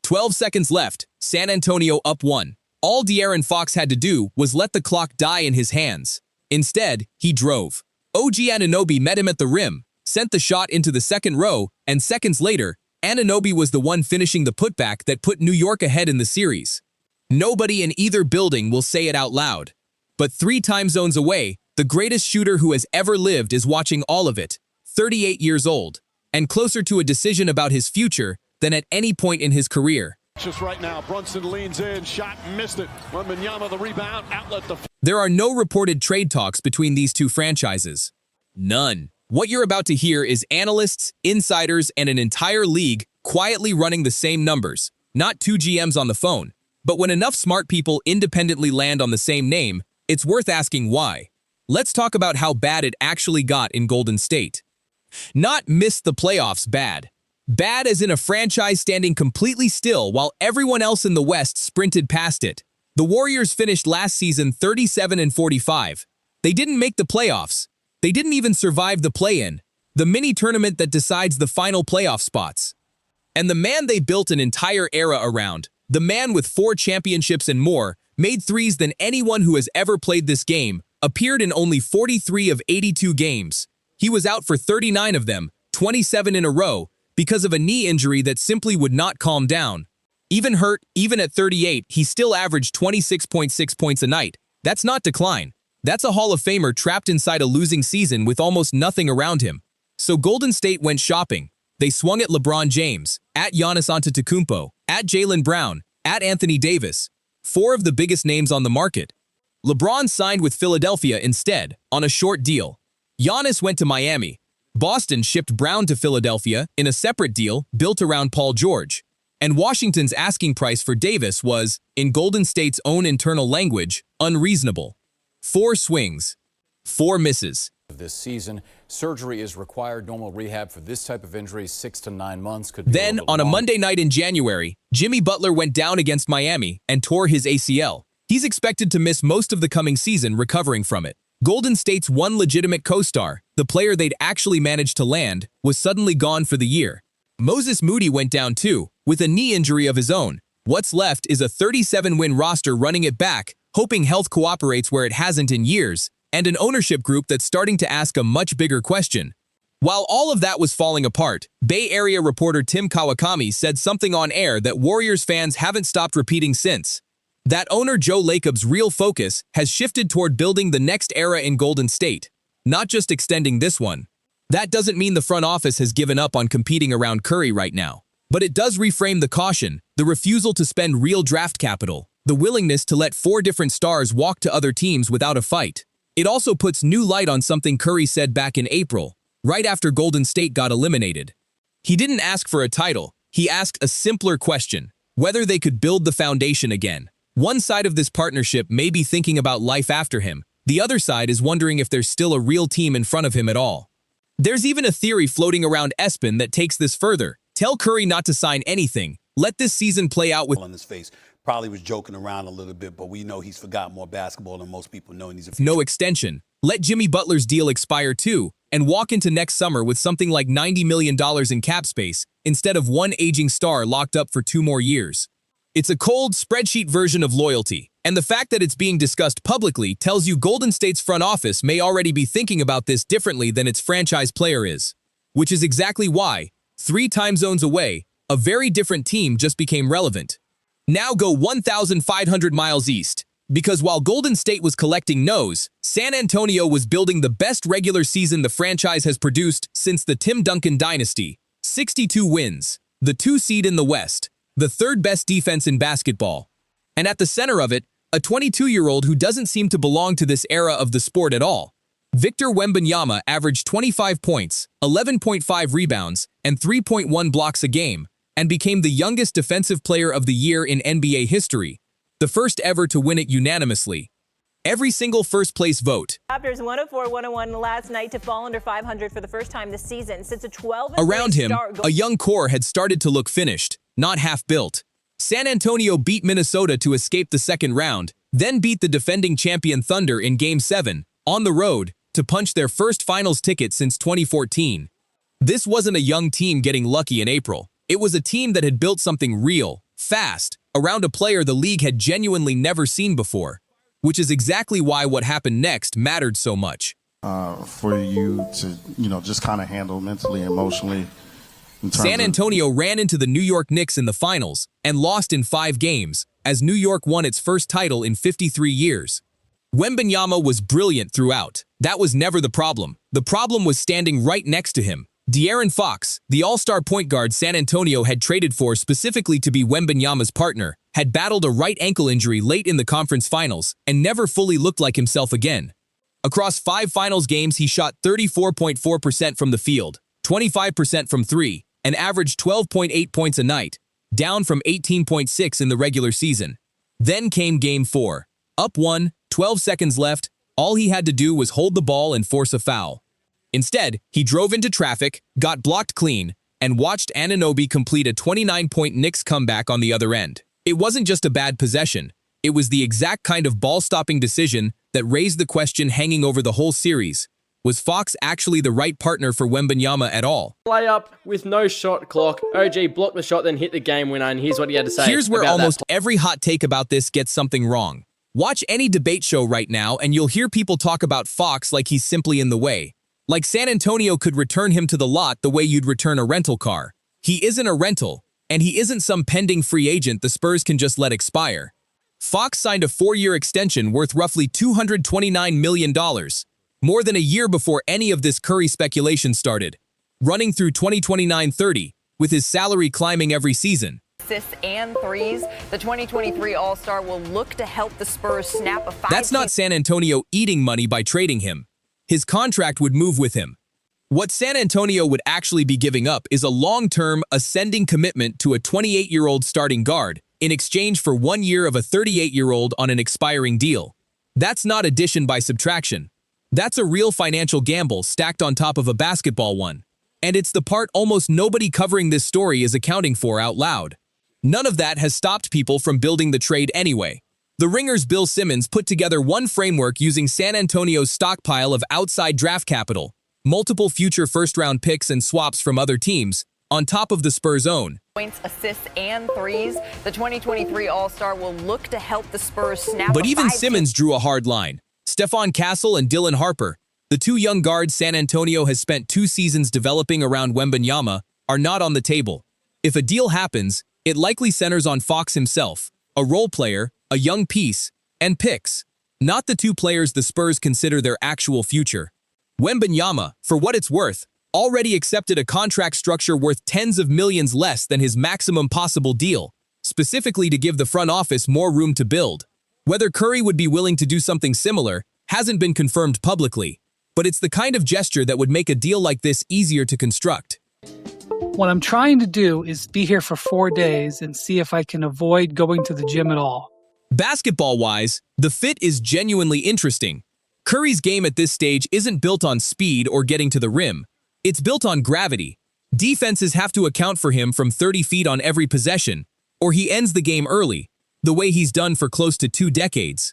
12 seconds left, San Antonio up 1. All De'Aaron Fox had to do was let the clock die in his hands. Instead, he drove. OG Anunoby met him at the rim, sent the shot into the second row, and seconds later, Anunoby was the one finishing the putback that put New York ahead in the series. Nobody in either building will say it out loud. But 3 time zones away, the greatest shooter who has ever lived is watching all of it, 38 years old, and closer to a decision about his future than at any point in his career. Just right now, Brunson leans in, shot, missed it. Wembanyama the rebound, outlet the... There are no reported trade talks between these two franchises. None. What you're about to hear is analysts, insiders, and an entire league quietly running the same numbers, not 2 GMs on the phone. But when enough smart people independently land on the same name, it's worth asking why. Let's talk about how bad it actually got in Golden State. Not missed the playoffs bad. Bad as in a franchise standing completely still while everyone else in the West sprinted past it. The Warriors finished last season 37-45. They didn't make the playoffs. They didn't even survive the play-in, the mini-tournament that decides the final playoff spots. And the man they built an entire era around, the man with 4 championships and more, made threes than anyone who has ever played this game, appeared in only 43 of 82 games. He was out for 39 of them, 27 in a row, because of a knee injury that simply would not calm down. Even hurt, even at 38, he still averaged 26.6 points a night. That's not decline. That's a Hall of Famer trapped inside a losing season with almost nothing around him. So Golden State went shopping. They swung at LeBron James, at Giannis Antetokounmpo, at Jaylen Brown, at Anthony Davis, 4 of the biggest names on the market. LeBron signed with Philadelphia instead, on a short deal. Giannis went to Miami. Boston shipped Brown to Philadelphia in a separate deal built around Paul George. And Washington's asking price for Davis was, in Golden State's own internal language, unreasonable. 4 swings, 4 misses. This season, surgery is required. Normal rehab for this type of injury, 6 to 9 months. Could be then, on a long. Monday night in January, Jimmy Butler went down against Miami and tore his ACL. He's expected to miss most of the coming season recovering from it. Golden State's one legitimate co-star, the player they'd actually managed to land, was suddenly gone for the year. Moses Moody went down too, with a knee injury of his own. What's left is a 37-win roster running it back, hoping health cooperates where it hasn't in years, and an ownership group that's starting to ask a much bigger question. While all of that was falling apart, Bay Area reporter Tim Kawakami said something on air that Warriors fans haven't stopped repeating since. That owner Joe Lacob's real focus has shifted toward building the next era in Golden State, not just extending this one. That doesn't mean the front office has given up on competing around Curry right now. But it does reframe the caution, the refusal to spend real draft capital, the willingness to let 4 different stars walk to other teams without a fight. It also puts new light on something Curry said back in April, right after Golden State got eliminated. He didn't ask for a title, he asked a simpler question, whether they could build the foundation again. One side of this partnership may be thinking about life after him, the other side is wondering if there's still a real team in front of him at all. There's even a theory floating around ESPN that takes this further. Tell Curry not to sign anything, let this season play out with on his face. Probably was joking around a little bit, but we know he's forgot more basketball than most people know. And he's no extension. Let Jimmy Butler's deal expire too, and walk into next summer with something like $90 million in cap space, instead of one aging star locked up for 2 more years. It's a cold, spreadsheet version of loyalty, and the fact that it's being discussed publicly tells you Golden State's front office may already be thinking about this differently than its franchise player is. Which is exactly why, 3 time zones away, a very different team just became relevant. Now go 1,500 miles east, because while Golden State was collecting no's, San Antonio was building the best regular season the franchise has produced since the Tim Duncan dynasty. 62 wins, the 2 seed in the West, the 3rd best defense in basketball. And at the center of it, a 22-year-old who doesn't seem to belong to this era of the sport at all. Victor Wembanyama averaged 25 points, 11.5 rebounds, and 3.1 blocks a game, and became the youngest defensive player of the year in NBA history, the first ever to win it unanimously. Every single first-place vote. Raptors 104-101 last night to fall under 500 for the first time this season since a 12. Around him, a young core had started to look finished, not half-built. San Antonio beat Minnesota to escape the second round, then beat the defending champion Thunder in Game 7, on the road, to punch their first finals ticket since 2014. This wasn't a young team getting lucky in April. It was a team that had built something real, fast, around a player the league had genuinely never seen before, which is exactly why what happened next mattered so much. For you to, just kind of handle mentally, emotionally. San Antonio ran into the New York Knicks in the finals and lost in 5 games, as New York won its first title in 53 years. Wembanyama was brilliant throughout. That was never the problem. The problem was standing right next to him. De'Aaron Fox, the all-star point guard San Antonio had traded for specifically to be Wembanyama's partner, had battled a right ankle injury late in the conference finals and never fully looked like himself again. Across 5 finals games, he shot 34.4% from the field, 25% from 3, and averaged 12.8 points a night, down from 18.6 in the regular season. Then came Game 4. Up 1, 12 seconds left, all he had to do was hold the ball and force a foul. Instead, he drove into traffic, got blocked clean, and watched Anunoby complete a 29-point Knicks comeback on the other end. It wasn't just a bad possession. It was the exact kind of ball-stopping decision that raised the question hanging over the whole series. Was Fox actually the right partner for Wembanyama at all? Layup with no shot clock. OG blocked the shot, then hit the game winner, and here's what he had to say. Here's where almost every hot take about this gets something wrong. Watch any debate show right now, and you'll hear people talk about Fox like he's simply in the way. Like San Antonio could return him to the lot the way you'd return a rental car. He isn't a rental, and he isn't some pending free agent the Spurs can just let expire. Fox signed a 4-year extension worth roughly $229 million, more than a year before any of this Curry speculation started, running through 2029-30, with his salary climbing every season. Assists and threes. The 2023 All-Star will look to help the Spurs snap a 5. That's not San Antonio eating money by trading him. His contract would move with him. What San Antonio would actually be giving up is a long-term, ascending commitment to a 28-year-old starting guard in exchange for 1 year of a 38-year-old on an expiring deal. That's not addition by subtraction. That's a real financial gamble stacked on top of a basketball one. And it's the part almost nobody covering this story is accounting for out loud. None of that has stopped people from building the trade anyway. The Ringer's Bill Simmons put together one framework using San Antonio's stockpile of outside draft capital, multiple future first-round picks and swaps from other teams, on top of the Spurs' own. Points, assists, and threes. The 2023 All-Star will look to help the Spurs snap But a even 5. Simmons drew a hard line. Stephon Castle and Dylan Harper, the 2 young guards San Antonio has spent 2 seasons developing around Wembanyama, are not on the table. If a deal happens, it likely centers on Fox himself, a role player, a young piece, and picks, not the 2 players the Spurs consider their actual future. Wembanyama, for what it's worth, already accepted a contract structure worth tens of millions less than his maximum possible deal, specifically to give the front office more room to build. Whether Curry would be willing to do something similar hasn't been confirmed publicly, but it's the kind of gesture that would make a deal like this easier to construct. What I'm trying to do is be here for 4 days and see if I can avoid going to the gym at all. Basketball-wise, the fit is genuinely interesting. Curry's game at this stage isn't built on speed or getting to the rim. It's built on gravity. Defenses have to account for him from 30 feet on every possession, or he ends the game early, the way he's done for close to 2 decades.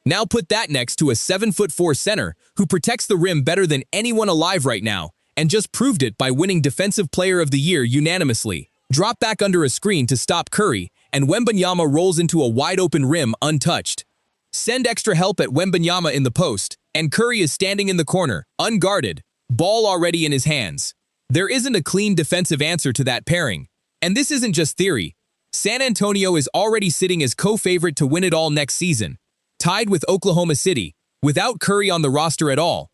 Now put that next to a 7'4" center who protects the rim better than anyone alive right now, and just proved it by winning Defensive Player of the Year unanimously. Drop back under a screen to stop Curry, and Wembanyama rolls into a wide-open rim untouched. Send extra help at Wembanyama in the post, and Curry is standing in the corner, unguarded, ball already in his hands. There isn't a clean defensive answer to that pairing. And this isn't just theory. San Antonio is already sitting as co-favorite to win it all next season, tied with Oklahoma City, without Curry on the roster at all.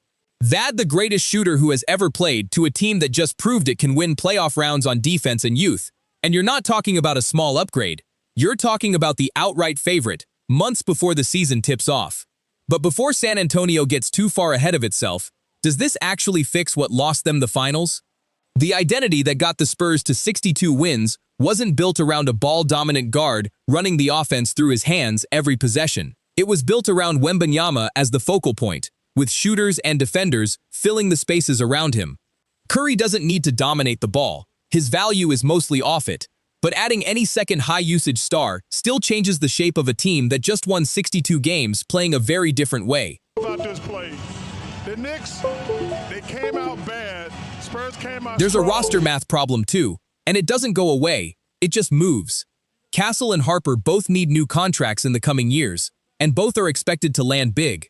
Add the greatest shooter who has ever played to a team that just proved it can win playoff rounds on defense and youth. And you're not talking about a small upgrade. You're talking about the outright favorite, months before the season tips off. But before San Antonio gets too far ahead of itself, does this actually fix what lost them the finals? The identity that got the Spurs to 62 wins wasn't built around a ball-dominant guard running the offense through his hands every possession. It was built around Wembanyama as the focal point, with shooters and defenders filling the spaces around him. Curry doesn't need to dominate the ball. His value is mostly off it. But adding any second high-usage star still changes the shape of a team that just won 62 games playing a very different way. About this play, the Knicks, they came out bad. Spurs came out There's a strong. roster math problem too, and it doesn't go away, it just moves. Castle and Harper both need new contracts in the coming years, and both are expected to land big.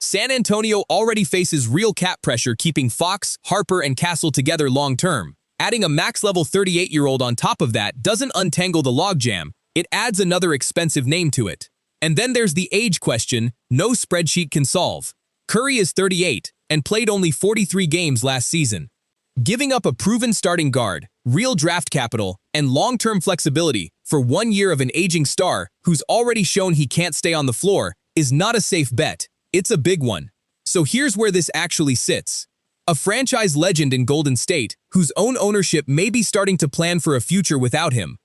San Antonio already faces real cap pressure keeping Fox, Harper, and Castle together long-term. Adding a max-level 38-year-old on top of that doesn't untangle the logjam, it adds another expensive name to it. And then there's the age question no spreadsheet can solve. Curry is 38 and played only 43 games last season. Giving up a proven starting guard, real draft capital, and long-term flexibility for 1 year of an aging star who's already shown he can't stay on the floor is not a safe bet. It's a big one. So here's where this actually sits. A franchise legend in Golden State, whose own ownership may be starting to plan for a future without him.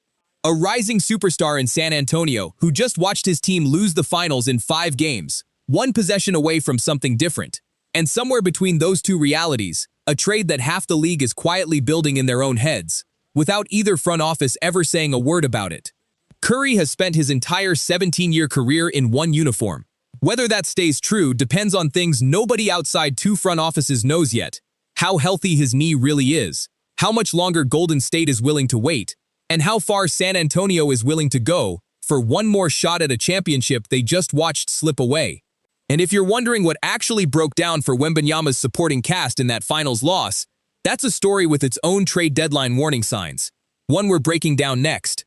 A rising superstar in San Antonio who just watched his team lose the finals in 5 games, one possession away from something different. And somewhere between those two realities, a trade that half the league is quietly building in their own heads, without either front office ever saying a word about it. Curry has spent his entire 17-year career in one uniform. Whether that stays true depends on things nobody outside 2 front offices knows yet. How healthy his knee really is, how much longer Golden State is willing to wait, and how far San Antonio is willing to go for one more shot at a championship they just watched slip away. And if you're wondering what actually broke down for Wembanyama's supporting cast in that finals loss, that's a story with its own trade deadline warning signs. One we're breaking down next.